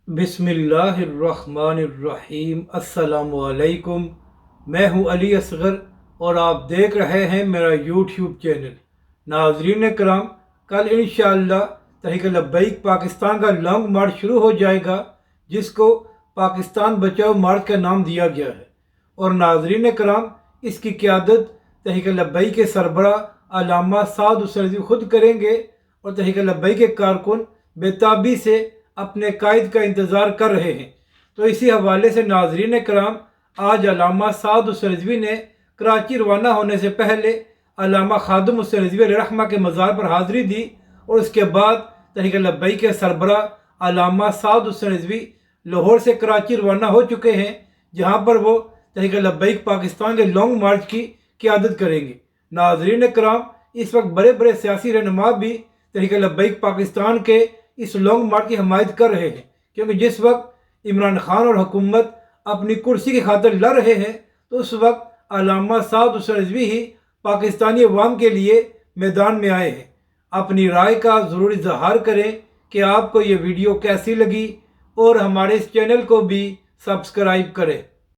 बिस्मिल्लाहिर्रहमानिर्रहीम। अस्सलाम वालेकुम। मैं हूं अली असगर और आप देख रहे हैं मेरा यूट्यूब चैनल। नाज़रीन कराम, कल इंशाअल्लाह तहरीक लब्बैक पाकिस्तान का लॉन्ग मार्च शुरू हो जाएगा, जिसको पाकिस्तान बचाओ मार्च का नाम दिया गया है। और नाज़रीन कराम, इसकी क़यादत तहरीक लब्बैक के सरबरा अल्लामा साद हुसैन रिज़वी खुद करेंगे और तहरीक लब्बैक के कारकुन बेताबी से अपने कायद का इंतज़ार कर रहे हैं। तो इसी हवाले से नाज़रीन कराम, आज अल्लामा साद हुसैन रिज़वी ने कराची रवाना होने से पहले अल्लामा खादिम हुसैन रिज़वी रहमा के मज़ार पर हाज़िरी दी और उसके बाद तहरीक लब्बैक के सरबरा अल्लामा साद हुसैन रिज़वी लाहौर से कराची रवाना हो चुके हैं, जहाँ पर वो तहरीक लब्बैक पाकिस्तान के लॉन्ग मार्च की क़यादत करेंगे। नाज़रीन कराम, इस वक्त बड़े बड़े सियासी रहनुमा भी तहरीक लब्बैक पाकिस्तान के इस लॉन्ग मार्च की हमायत कर रहे हैं, क्योंकि जिस वक्त इमरान खान और हुकूमत अपनी कुर्सी की खातिर लड़ रहे हैं, तो उस वक्त अल्लामा साद हुसैन रिज़वी ही पाकिस्तानी अवाम के लिए मैदान में आए हैं। अपनी राय का ज़रूर इज़हार करें कि आपको ये वीडियो कैसी लगी और हमारे इस चैनल को भी सब्सक्राइब करें।